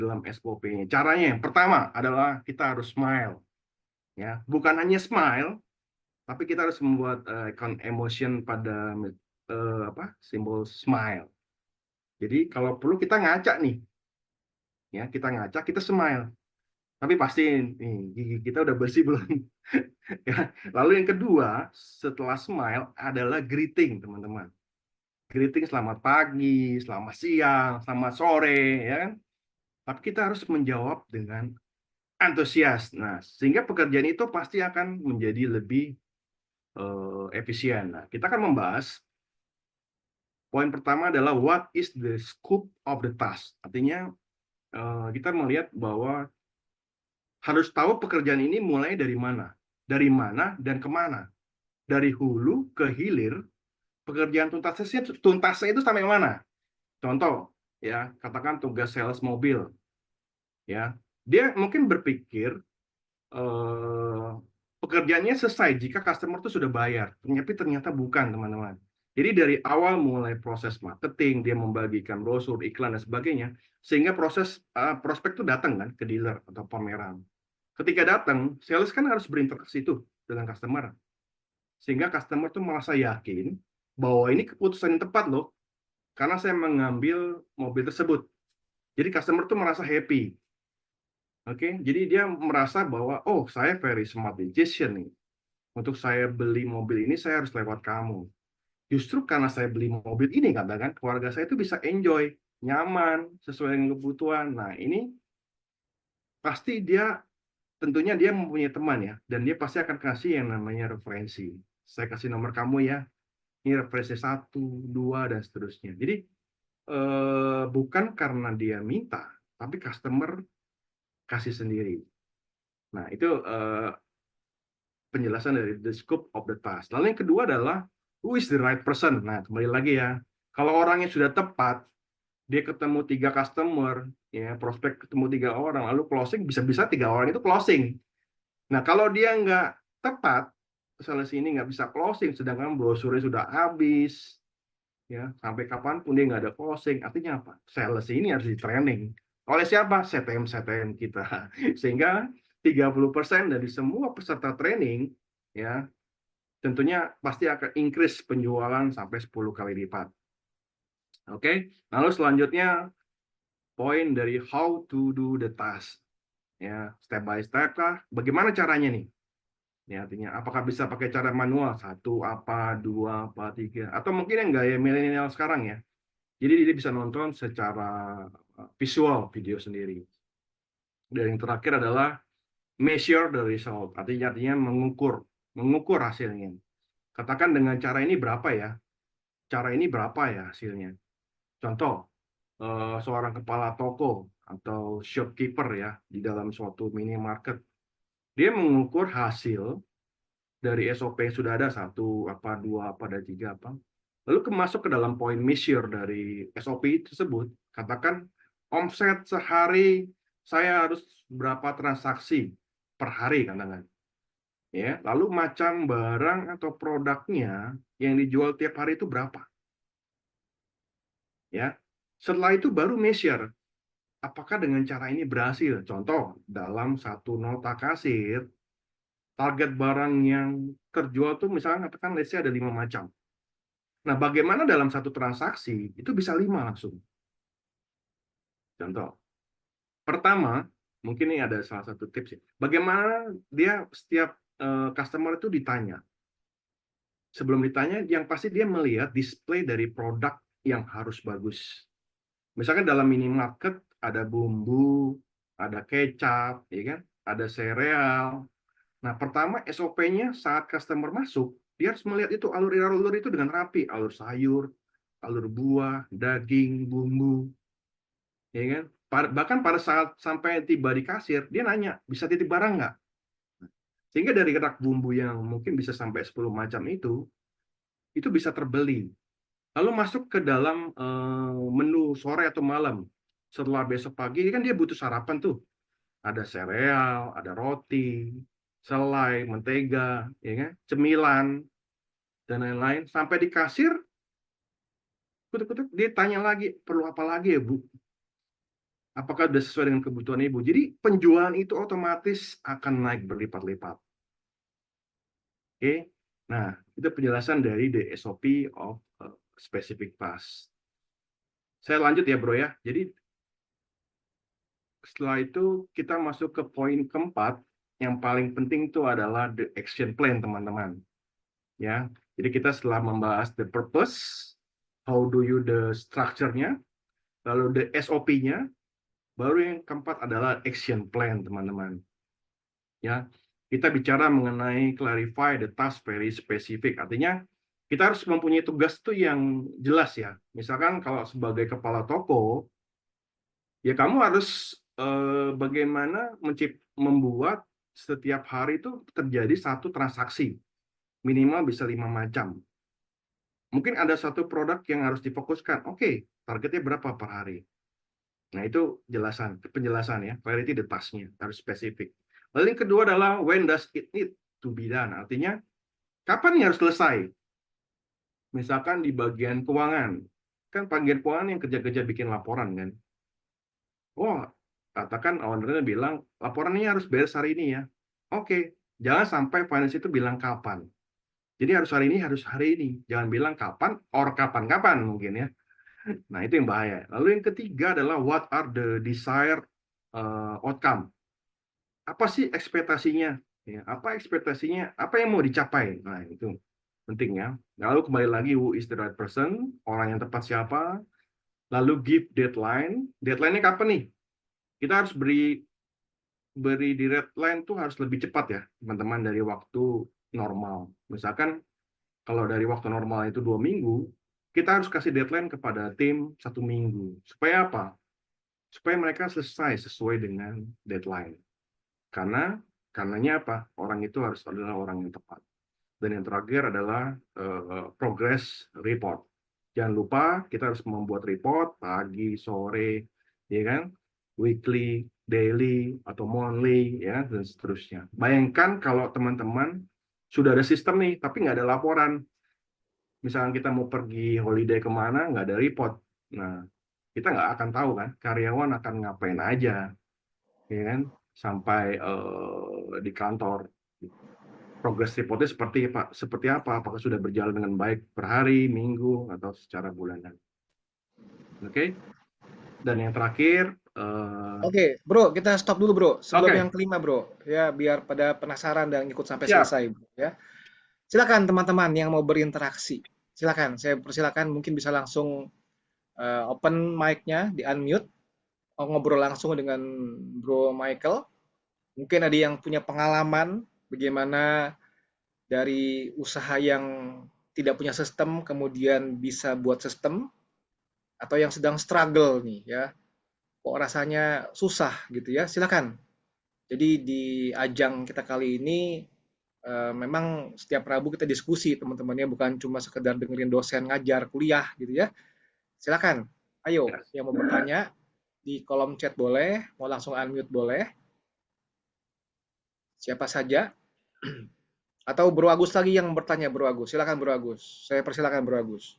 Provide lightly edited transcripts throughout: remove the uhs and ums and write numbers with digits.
dalam SOP-nya. Caranya yang pertama adalah kita harus smile, ya. Bukan hanya smile, tapi kita harus membuat emotion pada simbol smile. Jadi kalau perlu kita ngaca nih, ya kita ngaca, kita smile. Tapi pastiin nih gigi kita udah bersih belum? Ya. Lalu yang kedua setelah smile adalah greeting, teman-teman. Greeting selamat pagi, selamat siang, selamat sore, ya kan? Tapi kita harus menjawab dengan antusias. Nah, sehingga pekerjaan itu pasti akan menjadi lebih efisien. Nah, kita akan membahas poin pertama adalah what is the scope of the task. Artinya kita melihat bahwa harus tahu pekerjaan ini mulai dari mana dan kemana. Dari hulu ke hilir, pekerjaan tuntasnya itu sampai mana? Contoh, ya katakan tugas sales mobil, ya dia mungkin berpikir eh, pekerjaannya selesai jika customer itu sudah bayar, tapi ternyata bukan, teman-teman. Jadi dari awal mulai proses marketing, dia membagikan brosur, iklan dan sebagainya, sehingga proses prospek itu datang kan ke dealer atau pameran. Ketika datang, sales kan harus berinteraksi tuh dengan customer, sehingga customer tuh merasa yakin bahwa ini keputusan yang tepat loh, karena saya mengambil mobil tersebut. Jadi customer tuh merasa happy. Oke, jadi dia merasa bahwa oh saya very smart decision nih. Untuk saya beli mobil ini saya harus lewat kamu. Justru karena saya beli mobil ini katakan keluarga saya itu bisa enjoy, nyaman, sesuai dengan kebutuhan. Nah, ini pasti dia tentunya dia mempunyai teman ya dan dia pasti akan kasih yang namanya referensi. Saya kasih nomor kamu ya. Ini referensi satu, dua dan seterusnya. Jadi bukan karena dia minta, tapi customer kasih sendiri. Nah, itu penjelasan dari the scope of the task. Lalu yang kedua adalah who is the right person. Nah, kembali lagi ya. Kalau orangnya sudah tepat, dia ketemu 3 customer, ya prospek ketemu 3 orang, lalu closing bisa-bisa 3 orang itu closing. Nah, kalau dia nggak tepat, sales ini nggak bisa closing, sedangkan brosurnya sudah habis, ya sampai kapanpun dia nggak ada closing. Artinya apa? Sales ini harus di training. Oleh siapa? CTM kita. Sehingga 30% dari semua peserta training, ya tentunya pasti akan increase penjualan sampai 10 kali lipat. Oke, lalu selanjutnya poin dari how to do the task. Ya, step by step kah? Bagaimana caranya nih? Ya, artinya apakah bisa pakai cara manual? Satu apa, dua apa, tiga. Atau mungkin yang gaya milenial sekarang ya. Jadi dia bisa nonton secara visual video sendiri. Dan yang terakhir adalah measure the result. Artinya mengukur hasilnya. Katakan dengan cara ini berapa ya? Cara ini berapa ya hasilnya? Contoh, seorang kepala toko atau shopkeeper ya di dalam suatu minimarket, dia mengukur hasil dari SOP yang sudah ada satu apa dua apa dan tiga apa, lalu masuk ke dalam poin measure dari SOP tersebut. Katakan omset sehari saya harus berapa transaksi per hari katakan, ya. Lalu macam barang atau produknya yang dijual tiap hari itu berapa, ya. Setelah itu baru measure apakah dengan cara ini berhasil. Contoh, dalam satu nota kasir, target barang yang terjual tuh misalnya katakan let's say ada 5 macam. Nah, bagaimana dalam satu transaksi itu bisa 5 langsung. Contoh, pertama, mungkin ini ada salah satu tips ya. Bagaimana dia setiap customer itu ditanya. Sebelum ditanya, yang pasti dia melihat display dari produk yang harus bagus. Misalkan dalam minimarket ada bumbu, ada kecap, ya kan? Ada sereal. Nah, pertama SOP-nya saat customer masuk, dia harus melihat itu alur-alur itu dengan rapi, alur sayur, alur buah, daging, bumbu, ya kan? Bahkan pada saat sampai tiba di kasir, dia nanya, bisa titip barang nggak? Sehingga dari rak bumbu yang mungkin bisa sampai 10 macam itu bisa terbeli. Lalu masuk ke dalam menu sore atau malam. Setelah besok pagi, kan dia butuh sarapan tuh. Ada sereal, ada roti, selai, mentega, ya kan? Cemilan, dan lain-lain. Sampai di kasir, kutuk-kutuk, dia tanya lagi, perlu apa lagi ya Bu? Apakah sudah sesuai dengan kebutuhan ibu? Jadi penjualan itu otomatis akan naik berlipat-lipat. Oke, nah itu penjelasan dari the SOP of specific task. Saya lanjut ya bro ya. Jadi setelah itu kita masuk ke poin keempat. Yang paling penting itu adalah the action plan teman-teman. Ya, jadi kita setelah membahas the purpose, how do you the structure-nya, lalu the SOP-nya, baru yang keempat adalah action plan teman-teman. Ya, kita bicara mengenai clarify the task very specific. Artinya kita harus mempunyai tugas tuh yang jelas ya. Misalkan kalau sebagai kepala toko, ya kamu harus bagaimana membuat setiap hari itu terjadi satu transaksi minimal bisa 5 macam. Mungkin ada satu produk yang harus difokuskan. Oke, targetnya berapa per hari? Nah, itu penjelasan ya, clarity the task-nya, harus spesifik. Lalu yang kedua adalah when does it need to be done? Artinya, kapan ini harus selesai? Misalkan di bagian keuangan. Kan bagian keuangan yang kerja-kerja bikin laporan kan. Wah, katakan ownernya bilang, laporan ini harus beres hari ini ya. Oke, jangan sampai finance itu bilang kapan. Jadi harus hari ini, harus hari ini. Jangan bilang kapan, or kapan-kapan mungkin ya. Nah, itu yang bahaya. Lalu yang ketiga adalah what are the desired outcome. Apa sih ekspektasinya? Ya, apa ekspektasinya? Apa yang mau dicapai? Nah, itu penting ya. Lalu kembali lagi, who is the right person? Orang yang tepat siapa? Lalu give deadline. Deadline-nya kapan nih? Kita harus beri di deadline tuh harus lebih cepat ya, teman-teman, dari waktu normal. Misalkan kalau dari waktu normal itu 2 minggu, kita harus kasih deadline kepada tim 1 minggu. Supaya apa? Supaya mereka selesai sesuai dengan deadline. Karenanya apa? Orang itu harus adalah orang yang tepat. Dan yang terakhir adalah progress report. Jangan lupa kita harus membuat report pagi, sore, ya kan? Weekly, daily, atau monthly, ya, dan seterusnya. Bayangkan kalau teman-teman sudah ada sistem nih, tapi nggak ada laporan. Misalnya kita mau pergi holiday kemana, nggak ada report. Nah, kita nggak akan tahu kan, karyawan akan ngapain aja, ya kan? Sampai di kantor. Progress reportnya seperti apa? Apakah sudah berjalan dengan baik per hari, minggu, atau secara bulanan? Oke. Dan yang terakhir, Oke, Bro, kita stop dulu, Bro. Sebelum yang oke, kelima, Bro. Ya, biar pada penasaran dan ikut sampai siap. selesai, Bro, ya. Silakan teman-teman yang mau berinteraksi. Silakan, saya persilakan mungkin bisa langsung open mic-nya, di-unmute, ngobrol langsung dengan Bro Michael. Mungkin ada yang punya pengalaman bagaimana dari usaha yang tidak punya sistem kemudian bisa buat sistem, atau yang sedang struggle nih ya, kok rasanya susah gitu ya. Silakan. Jadi di ajang kita kali ini memang setiap Rabu kita diskusi teman-temannya, bukan cuma sekedar dengerin dosen ngajar kuliah gitu ya. Silakan. Ayo Yes. yang mau bertanya di kolom chat boleh, mau langsung unmute boleh. Siapa saja. Atau Bro Agus lagi yang bertanya, Bro Agus. Silakan Bro Agus. Saya persilakan Bro Agus.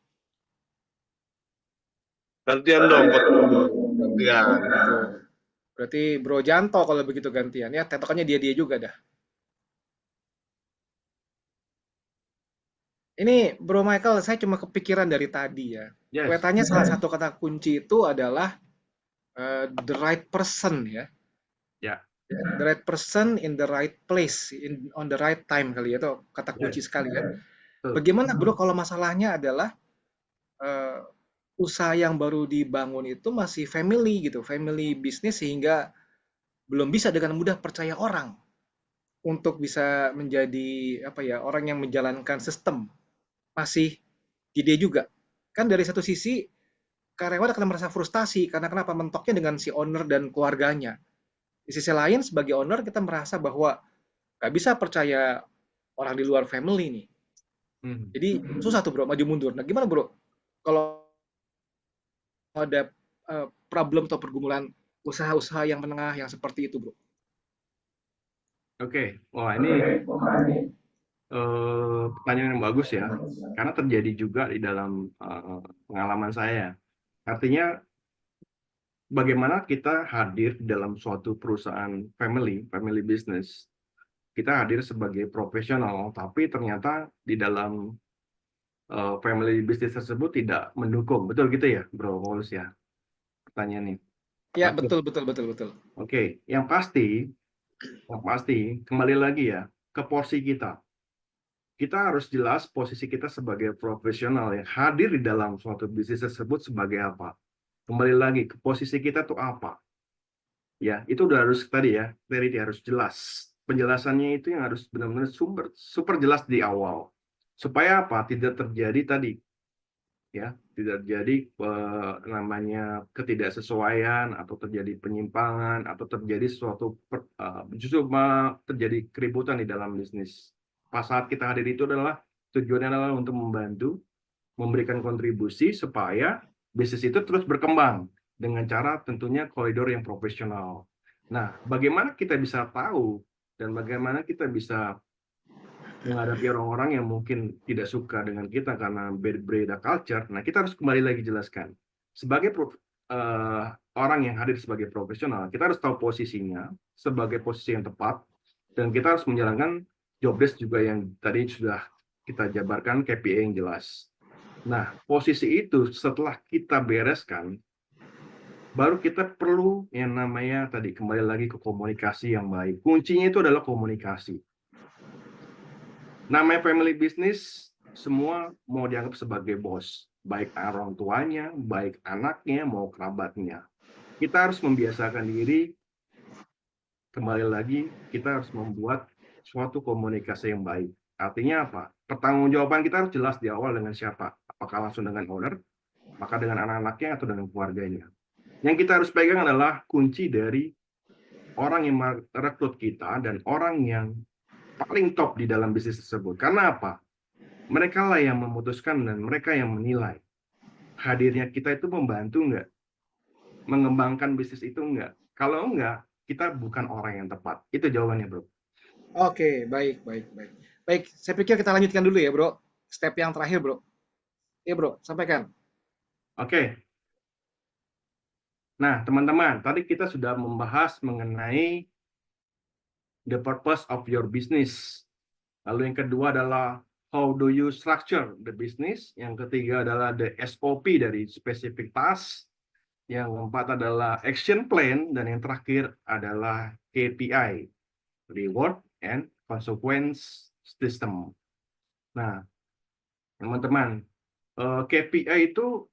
Gantian dong, gantian. Gitu. Berarti Bro Janto kalau begitu gantian ya. Tetokannya dia-dia juga dah. Ini Bro Michael, saya cuma kepikiran dari tadi ya. Yes. Kelihatannya salah satu kata kunci itu adalah the right person ya. Ya. The right person in the right place, on the right time kali ya. Itu kata kunci Yes. sekali ya. Betul. Bagaimana Bro kalau masalahnya adalah eh, usaha yang baru dibangun itu masih family gitu, family business, sehingga belum bisa dengan mudah percaya orang untuk bisa menjadi apa ya, orang yang menjalankan sistem. Masih ide juga. Kan dari satu sisi karyawan akan merasa frustasi karena kenapa, mentoknya dengan si owner dan keluarganya. Di sisi lain sebagai owner kita merasa bahwa nggak bisa percaya orang di luar family nih. Hmm. Jadi susah tuh Bro, maju mundur. Nah gimana Bro kalau ada problem atau pergumulan usaha-usaha yang menengah yang seperti itu Bro? Oke. Wah, ini pertanyaan yang bagus ya. Karena terjadi juga di dalam pengalaman saya. Artinya bagaimana kita hadir dalam suatu perusahaan family business. Kita hadir sebagai profesional, tapi ternyata di dalam family business tersebut tidak mendukung. Betul gitu ya, Bro Paulus ya? Pertanyaannya. Ya, Oke, betul. Oke. Yang pasti kembali lagi ya ke porsi kita. Kita harus jelas posisi kita sebagai profesional yang hadir di dalam suatu bisnis tersebut sebagai apa. Kembali lagi ke posisi kita tuh apa. Ya, itu udah harus tadi ya, clarity harus jelas. Penjelasannya itu yang harus benar-benar super jelas di awal. Supaya apa? Tidak terjadi tadi ya, tidak terjadi namanya ketidaksesuaian atau terjadi penyimpangan atau terjadi suatu justru malah terjadi keributan di dalam bisnis. Pas saat kita hadir itu adalah tujuannya adalah untuk membantu, memberikan kontribusi supaya bisnis itu terus berkembang dengan cara tentunya koridor yang profesional. Nah, bagaimana kita bisa tahu dan bagaimana kita bisa menghadapi orang-orang yang mungkin tidak suka dengan kita karena berbeda culture. Nah, kita harus kembali lagi jelaskan. Sebagai orang yang hadir sebagai profesional, kita harus tahu posisinya sebagai posisi yang tepat, dan kita harus menjalankan job desk juga yang tadi sudah kita jabarkan KPI yang jelas. Nah, posisi itu setelah kita bereskan, baru kita perlu yang namanya tadi kembali lagi ke komunikasi yang baik. Kuncinya itu adalah komunikasi. Namanya family business, semua mau dianggap sebagai bos, baik orang tuanya, baik anaknya, mau kerabatnya. Kita harus membiasakan diri, kembali lagi, kita harus membuat suatu komunikasi yang baik. Artinya apa? Pertanggungjawaban kita harus jelas di awal dengan siapa. Apakah langsung dengan owner, maka dengan anak-anaknya, atau dengan keluarganya. Yang kita harus pegang adalah kunci dari orang yang merekrut kita dan orang yang paling top di dalam bisnis tersebut. Karena apa? Mereka lah yang memutuskan dan mereka yang menilai. Hadirnya kita itu membantu nggak? Mengembangkan bisnis itu nggak? Kalau nggak, kita bukan orang yang tepat. Itu jawabannya, Bro. Oke, baik. Baik, saya pikir kita lanjutkan dulu ya, Bro. Step yang terakhir, Bro. Iya, Bro, sampaikan. Oke. Nah, teman-teman, tadi kita sudah membahas mengenai the purpose of your business. Lalu yang kedua adalah how do you structure the business. Yang ketiga adalah the SOP dari specific task. Yang keempat adalah action plan. Dan yang terakhir adalah KPI, reward and consequence system. Nah, teman-teman, KPI itu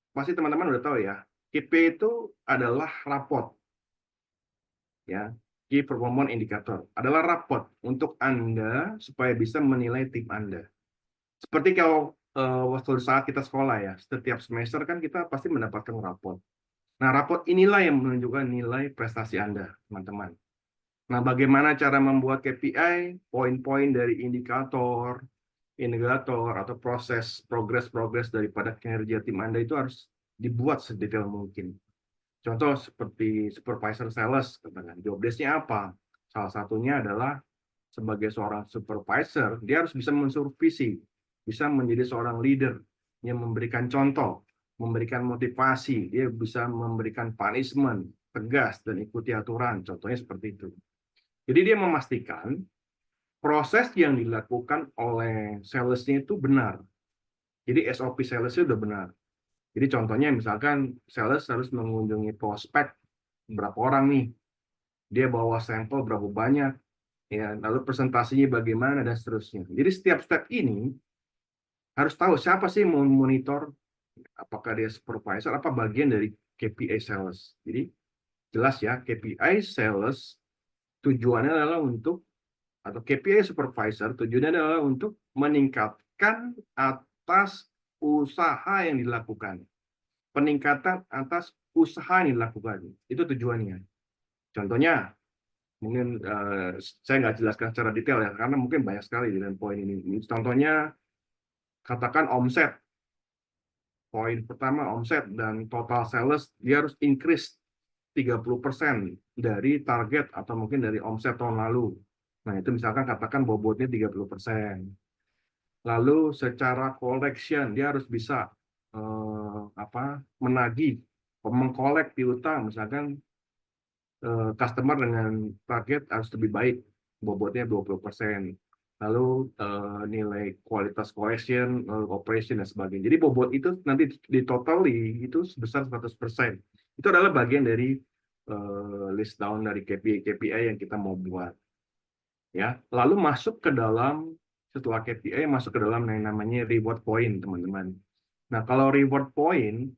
pasti teman-teman udah tahu ya. KPI itu adalah raport, ya. Key Performance Indicator adalah raport untuk Anda supaya bisa menilai tim Anda. Seperti kalau waktu saat kita sekolah ya, setiap semester kan kita pasti mendapatkan raport. Nah, raport inilah yang menunjukkan nilai prestasi Anda, teman-teman. Nah, bagaimana cara membuat KPI, poin-poin dari indikator atau proses progres daripada kinerja tim Anda itu harus dibuat sedetail mungkin. Contoh seperti supervisor sales, katakan job desk-nya apa? Salah satunya adalah sebagai seorang supervisor, dia harus bisa mensupervisi, bisa menjadi seorang leader yang memberikan contoh, memberikan motivasi, dia bisa memberikan punishment, tegas, dan ikuti aturan. Contohnya seperti itu. Jadi dia memastikan proses yang dilakukan oleh sales-nya itu benar. Jadi SOP sales-nya sudah benar. Jadi contohnya misalkan sales harus mengunjungi prospek berapa orang nih, dia bawa sampel berapa banyak, ya, lalu presentasinya bagaimana dan seterusnya. Jadi setiap step ini harus tahu siapa sih mau monitor, apakah dia supervisor, apa bagian dari KPI sales. Jadi jelas ya, KPI sales tujuannya adalah untuk, atau KPI supervisor tujuannya adalah untuk meningkatkan atas usaha yang dilakukan. Peningkatan atas usaha yang dilakukan. Itu tujuannya. Contohnya, mungkin saya nggak jelaskan secara detail ya, karena mungkin banyak sekali dengan poin ini. Contohnya, katakan omset. Poin pertama omset dan total sales, dia harus increase 30% dari target atau mungkin dari omset tahun lalu. Nah, itu misalkan katakan bobotnya 30%. Lalu secara collection, dia harus bisa menagih mengkolek piutang, misalkan customer dengan target harus lebih baik, bobotnya 20%. Lalu nilai kualitas collection, operation, dan sebagainya. Jadi bobot itu nanti ditotali itu sebesar 100%. Itu adalah bagian dari list down dari KPI yang kita mau buat. Ya, lalu masuk ke dalam, setelah KPI masuk ke dalam yang namanya reward point, teman-teman. Nah, kalau reward point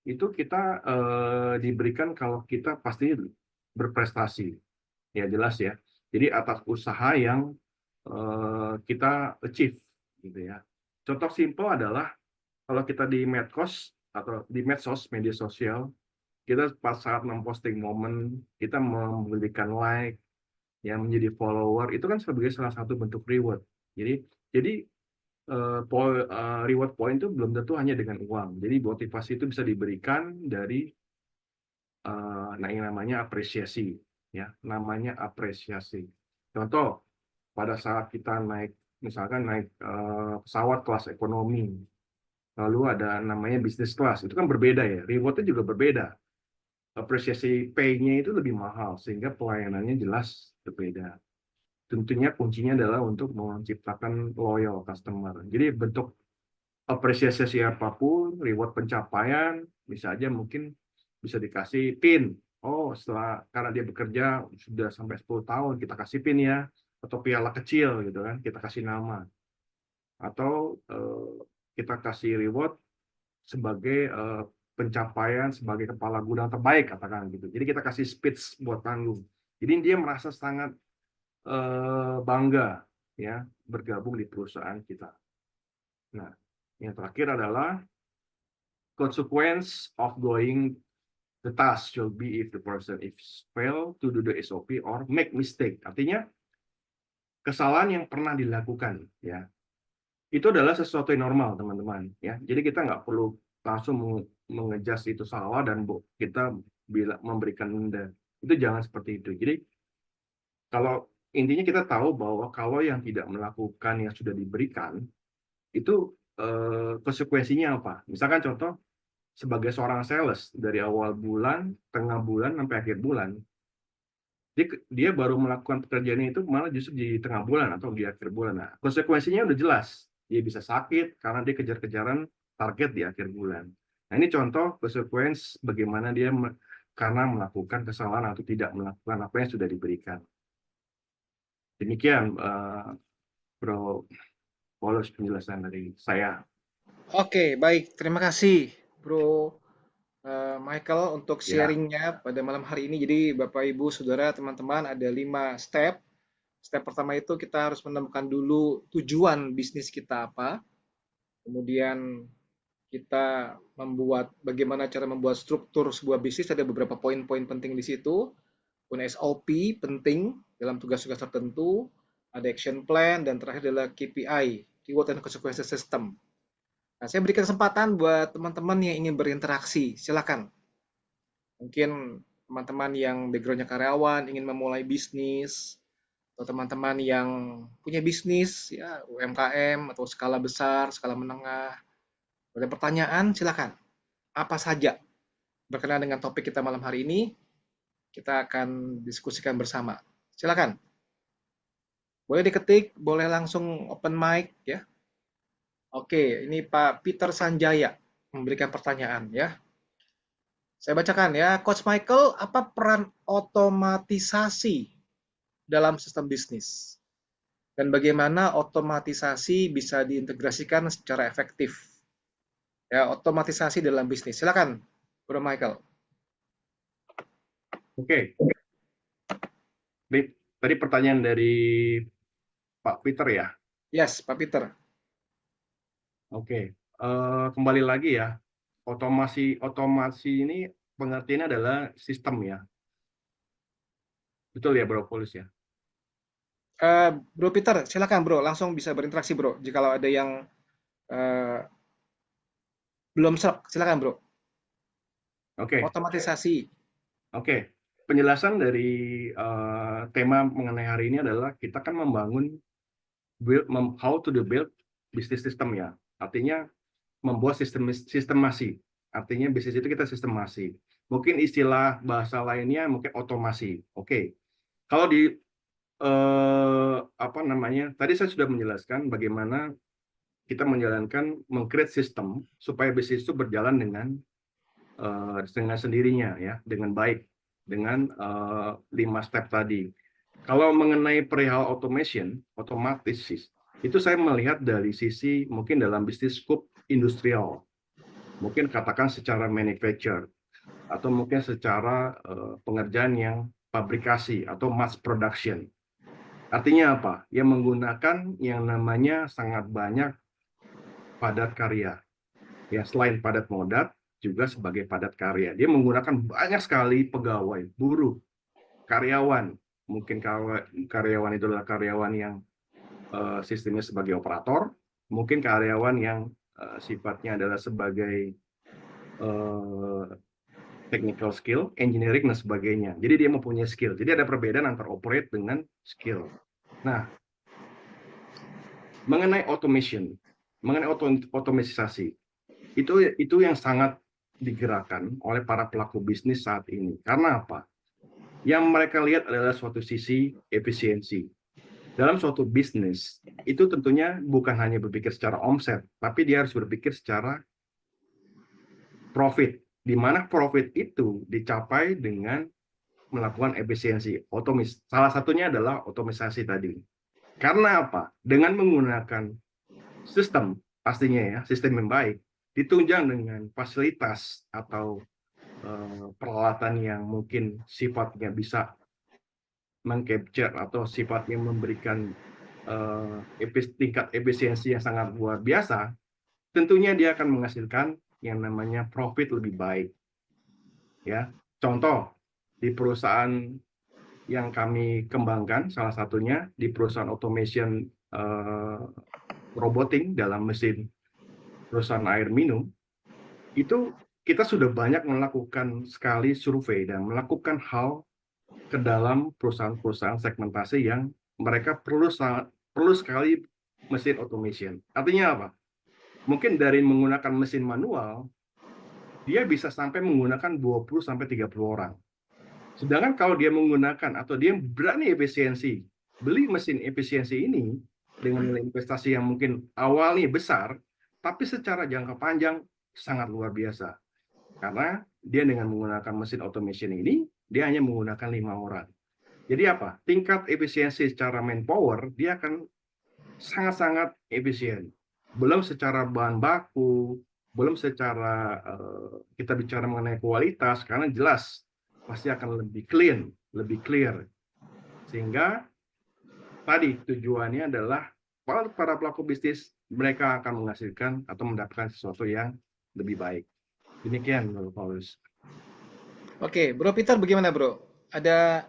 itu kita diberikan kalau kita pasti berprestasi, ya jelas ya. Jadi atas usaha yang kita achieve, gitu ya. Contoh simpel adalah kalau kita di medsos atau di medsos, media sosial, kita pas saat memposting momen, kita memberikan like, ya menjadi follower, itu kan sebagai salah satu bentuk reward. Jadi reward point itu belum tentu hanya dengan uang. Jadi motivasi itu bisa diberikan dari yang namanya apresiasi, ya, namanya apresiasi. Contoh, pada saat kita misalkan naik pesawat kelas ekonomi, lalu ada namanya bisnis kelas, itu kan berbeda ya, rewardnya juga berbeda. Apresiasi pay-nya itu lebih mahal, sehingga pelayanannya jelas berbeda. Tentunya kuncinya adalah untuk menciptakan loyal customer. Jadi bentuk apresiasi siapapun, reward pencapaian, bisa aja mungkin bisa dikasih PIN. Oh, karena dia bekerja sudah sampai 10 tahun, kita kasih PIN ya. Atau piala kecil gitu kan, kita kasih nama. Atau kita kasih reward sebagai pencapaian sebagai kepala gudang terbaik, katakan gitu. Jadi kita kasih speech buat panggung. Jadi dia merasa sangat bangga ya bergabung di perusahaan kita. Nah, yang terakhir adalah consequence of doing the task should be if the person fail to do the SOP or make mistake. Artinya kesalahan yang pernah dilakukan, ya itu adalah sesuatu yang normal, teman-teman. Ya, jadi kita nggak perlu langsung mengejas itu salah dan kita memberikan denda. Itu jangan seperti itu. Jadi kalau intinya kita tahu bahwa kalau yang tidak melakukan yang sudah diberikan itu konsekuensinya apa? Misalkan contoh sebagai seorang sales dari awal bulan, tengah bulan sampai akhir bulan, dia baru melakukan pekerjaannya itu malah justru di tengah bulan atau di akhir bulan. Nah, konsekuensinya udah jelas. Dia bisa sakit karena dia kejar-kejaran target di akhir bulan. Nah, ini contoh konsekuensi bagaimana dia karena melakukan kesalahan atau tidak melakukan apa yang sudah diberikan. Demikian, Bro Paulus, penjelasan dari saya. Oke, baik. Terima kasih, Bro Michael, untuk Ya, sharingnya pada malam hari ini. Jadi, Bapak, Ibu, Saudara, teman-teman, ada 5 step. Step pertama itu kita harus menemukan dulu tujuan bisnis kita apa. Kemudian kita bagaimana cara membuat struktur sebuah bisnis, ada beberapa poin-poin penting di situ. Kemudian SOP penting dalam tugas-tugas tertentu, ada action plan, dan terakhir adalah KPI, Keyword and Consequences System. Nah, saya berikan kesempatan buat teman-teman yang ingin berinteraksi, silakan. Mungkin teman-teman yang backgroundnya karyawan, ingin memulai bisnis, atau teman-teman yang punya bisnis, ya UMKM, atau skala besar, skala menengah. Ada pertanyaan, silakan. Apa saja berkenaan dengan topik kita malam hari ini, kita akan diskusikan bersama. Silakan. Boleh diketik, boleh langsung open mic ya. Oke, ini Pak Peter Sanjaya memberikan pertanyaan ya. Saya bacakan ya, Coach Michael, apa peran otomatisasi dalam sistem bisnis? Dan bagaimana otomatisasi bisa diintegrasikan secara efektif? Ya, otomatisasi dalam bisnis. Silakan, Bro Michael. Oke. Tadi pertanyaan dari Pak Peter ya. Yes, Pak Peter. Oke. Kembali lagi ya. Otomasi ini pengertiannya adalah sistem ya. Betul ya, Bro Paulus ya? Bro Peter, silakan Bro, langsung bisa berinteraksi Bro. Jika ada yang belum serap, silakan Bro. Oke. Otomatisasi. Oke. Penjelasan dari tema mengenai hari ini adalah kita kan membangun how to build business system ya. Artinya membuat sistemasi Artinya bisnis itu kita sistemasi. Mungkin istilah bahasa lainnya mungkin otomasi. Oke. Kalau di apa namanya? Tadi saya sudah menjelaskan bagaimana kita menjalankan meng-create sistem supaya bisnis itu berjalan dengan sendirinya ya, dengan baik, dengan 5 step tadi. Kalau mengenai perihal automation, otomatis itu saya melihat dari sisi mungkin dalam bisnis scope industrial, mungkin katakan secara manufacture atau mungkin secara pengerjaan yang pabrikasi atau mass production. Artinya apa? Yang menggunakan yang namanya sangat banyak padat karya. Ya, selain padat modal, juga sebagai padat karya. Dia menggunakan banyak sekali pegawai, buruh, karyawan. Mungkin karyawan itu adalah karyawan yang sistemnya sebagai operator, mungkin karyawan yang sifatnya adalah sebagai technical skill, engineering, dan sebagainya. Jadi dia mempunyai skill. Jadi ada perbedaan antara operate dengan skill. Nah, mengenai automation, mengenai otomatisasi, itu yang sangat digerakkan oleh para pelaku bisnis saat ini. Karena apa? Yang mereka lihat adalah suatu sisi efisiensi. Dalam suatu bisnis, itu tentunya bukan hanya berpikir secara omset, tapi dia harus berpikir secara profit, di mana profit itu dicapai dengan melakukan efisiensi. Salah satunya adalah otomatisasi tadi. Karena apa? Dengan menggunakan sistem, pastinya ya, sistem yang baik, ditunjang dengan fasilitas atau peralatan yang mungkin sifatnya bisa meng-capture atau sifatnya memberikan tingkat efisiensi yang sangat luar biasa, tentunya dia akan menghasilkan yang namanya profit lebih baik. Ya, contoh di perusahaan yang kami kembangkan, salah satunya di perusahaan automation roboting dalam mesin perusahaan air minum, itu kita sudah banyak melakukan sekali survei dan melakukan hal ke dalam perusahaan-perusahaan segmentasi yang mereka perlu sekali mesin automation. Artinya apa? Mungkin dari menggunakan mesin manual, dia bisa sampai menggunakan 20-30 orang. Sedangkan kalau dia menggunakan atau dia berani efisiensi, beli mesin efisiensi ini dengan nilai investasi yang mungkin awalnya besar, tapi secara jangka panjang sangat luar biasa. Karena dia dengan menggunakan mesin automation ini, dia hanya menggunakan 5 orang. Jadi apa? Tingkat efisiensi secara manpower, dia akan sangat-sangat efisien. Belum secara bahan baku, belum secara kita bicara mengenai kualitas, karena jelas pasti akan lebih clean, lebih clear. Sehingga tadi tujuannya adalah para pelaku bisnis, mereka akan menghasilkan atau mendapatkan sesuatu yang lebih baik. Demikian, Paulus. Oke, Bro Peter bagaimana Bro? Ada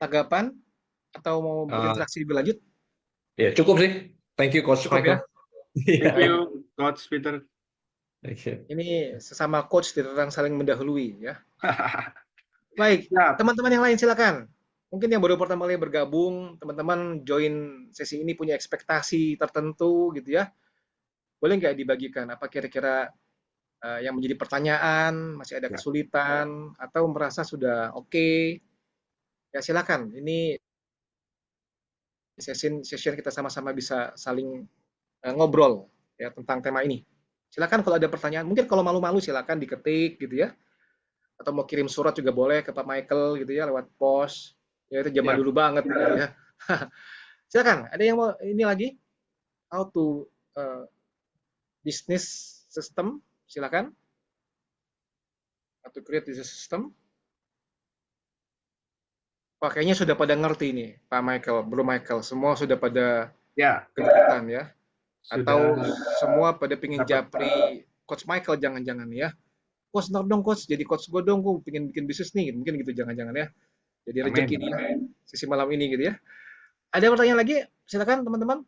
tanggapan atau mau berinteraksi lebih lanjut? Ya, cukup sih. Thank you, Coach Cukup ya? Michael. Thank you, Coach Peter. Thank you. Ini sesama coach tidak saling mendahului ya. Baik, Siap. teman-teman yang lain silakan. Mungkin yang baru pertama kali bergabung, teman-teman join sesi ini punya ekspektasi tertentu gitu ya. Boleh nggak dibagikan apa kira-kira yang menjadi pertanyaan, masih ada Ya. kesulitan, atau merasa sudah oke? Ya silakan. Ini session kita sama-sama bisa saling ngobrol ya tentang tema ini. Silakan kalau ada pertanyaan. Mungkin kalau malu-malu silakan diketik gitu ya. Atau mau kirim surat juga boleh ke Pak Michael gitu ya lewat pos. Ya itu zaman Ya. dulu banget gitu ya. Silakan. Ada yang mau ini lagi? How to business system? Silakan. How to create business system? Pakainya sudah pada ngerti nih, Pak Michael, Bro Michael. Semua sudah pada Ya. kedeketan ya. Atau Sudah semua pada pingin dapat. japri Coach Michael jangan-jangan ya. Coach ntar dong coach, jadi coach gue dong, gue pengen bikin bisnis nih, mungkin gitu jangan-jangan ya. Jadi rezeki Amin. dia sisi malam ini gitu ya. Ada pertanyaan lagi? Silakan teman-teman.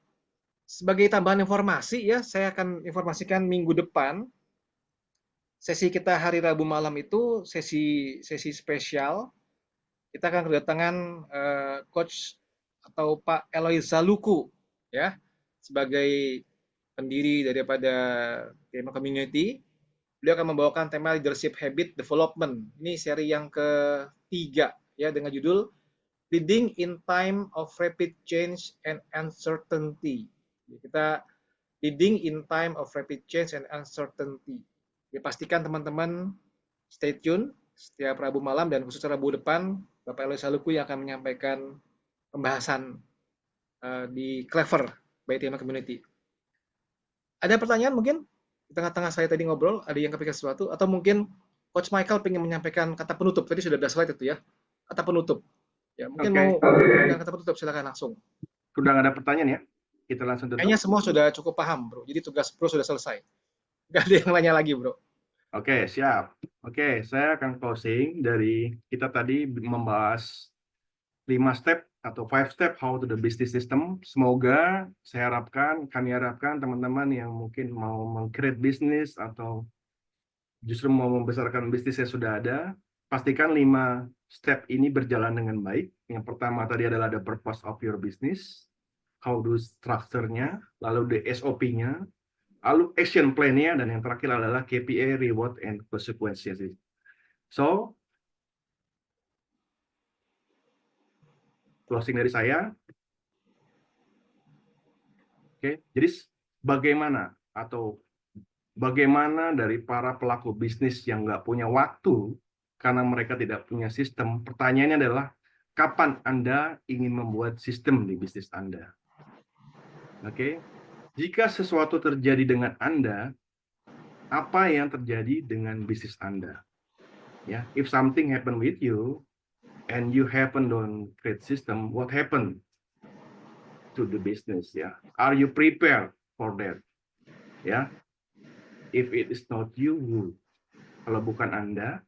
Sebagai tambahan informasi ya, saya akan informasikan minggu depan sesi kita hari Rabu malam itu sesi spesial. Kita akan kedatangan coach atau Pak Eloy Zaluku ya sebagai pendiri daripada Gamer Community. Beliau akan membawakan tema Leadership Habit Development. Ini seri yang ketiga ya dengan judul Leading in Time of Rapid Change and Uncertainty. Kita leading in time of rapid change and uncertainty. Dipastikan teman-teman stay tune setiap Rabu malam dan khusus Rabu depan Bapak Eloy Saluku yang akan menyampaikan pembahasan di Clever by Tema Community. Ada pertanyaan mungkin di tengah-tengah saya tadi ngobrol, ada yang kepikiran sesuatu atau mungkin Coach Michael ingin menyampaikan kata penutup. Tadi sudah ada slide itu ya, kata penutup. Ya, mungkin Oke. mau menyampaikan kata penutup, silakan langsung. Sudah nggak ada pertanyaan ya? Kita langsung tutup. Kayaknya semua sudah cukup paham, Bro. Jadi tugas Bro sudah selesai. Nggak ada yang nanya lagi, Bro. Oke, siap. Oke, saya akan closing dari kita tadi membahas 5 step atau 5 step how to the business system. Semoga kami harapkan teman-teman yang mungkin mau meng-create bisnis atau justru mau membesarkan bisnis yang sudah ada, pastikan 5 step ini berjalan dengan baik. Yang pertama tadi adalah the purpose of your business, how do structure-nya, lalu the SOP-nya, lalu action plan-nya, dan yang terakhir adalah KPI, reward, and consequences. So, closing dari saya. Oke, jadi bagaimana dari para pelaku bisnis yang nggak punya waktu karena mereka tidak punya sistem, pertanyaannya adalah, kapan Anda ingin membuat sistem di bisnis Anda? Oke, jika sesuatu terjadi dengan Anda, apa yang terjadi dengan bisnis Anda? Ya, if something happen with you and you happen to create system, what happened to the business? Ya, are you prepared for that? Ya, if it is not you, who? Kalau bukan Anda,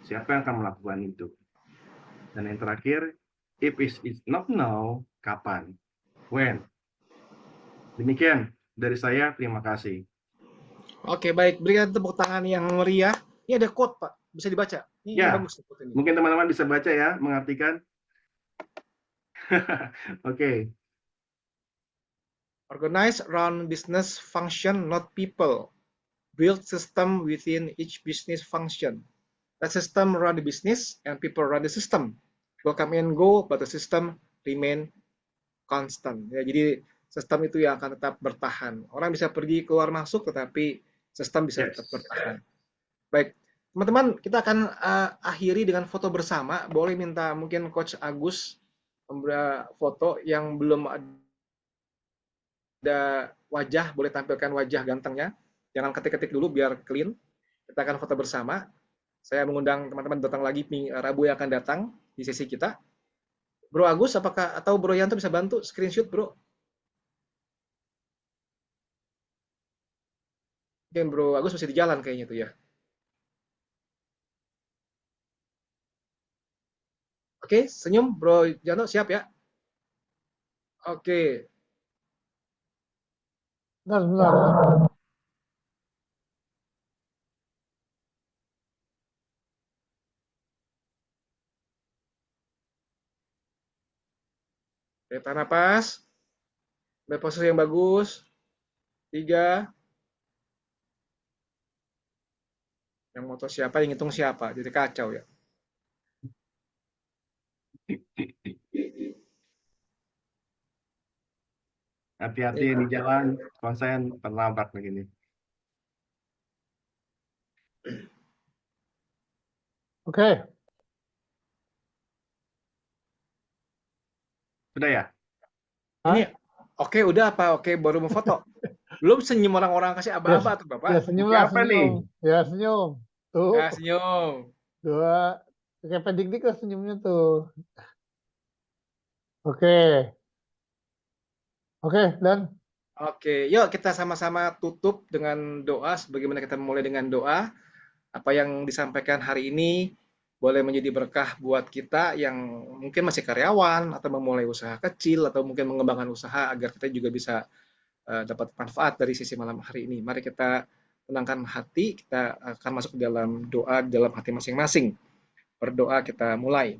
siapa yang akan melakukan itu? Dan yang terakhir, if it is not now, kapan? When? Demikian dari saya, terima kasih. Oke, baik. Berikan tepuk tangan yang meriah. Ini ada quote, Pak. Bisa dibaca. Ini Ya, bagus. Quote ini. mungkin teman-teman bisa baca ya, mengartikan. Oke. Organize around business function, not people. Build system within each business function. The system run the business and people run the system. Will come and go, but the system remain constant. Ya, jadi sistem itu yang akan tetap bertahan. Orang bisa pergi keluar masuk, tetapi sistem bisa tetap bertahan. Baik, teman-teman, kita akan akhiri dengan foto bersama. Boleh minta mungkin Coach Agus foto yang belum ada wajah, boleh tampilkan wajah gantengnya. Jangan ketik-ketik dulu biar clean. Kita akan foto bersama. Saya mengundang teman-teman datang lagi Rabu yang akan datang di sesi kita. Bro Agus, apakah atau Bro Yanto bisa bantu screenshot, Bro? Mungkin Bro Agus masih di jalan kayaknya tuh ya. Oke, senyum Bro Yanto, siap ya? Oke. Bentar. Tahan napas. Posisi yang bagus. 3. Yang moto siapa, yang ngitung siapa. Jadi kacau ya. Hati-hati di jalan, konsen terlambat begini. Oke. Sudah ya? Ini oke udah apa? Oke baru mau foto. Belum senyum orang-orang kasih aba-aba tuh Bapak. Ya senyum lah, Siapa senyum. Ya senyum. Tuh. Ya senyum. 2. Kayak pendik lah senyumnya tuh. Oke. Oke, dan Oke, yuk kita sama-sama tutup dengan doa. Sebagaimana kita mulai dengan doa. Apa yang disampaikan hari ini boleh menjadi berkah buat kita yang mungkin masih karyawan atau memulai usaha kecil atau mungkin mengembangkan usaha agar kita juga bisa dapat manfaat dari sesi malam hari ini. Mari kita tenangkan hati, kita akan masuk ke dalam doa dalam hati masing-masing. Berdoa kita mulai.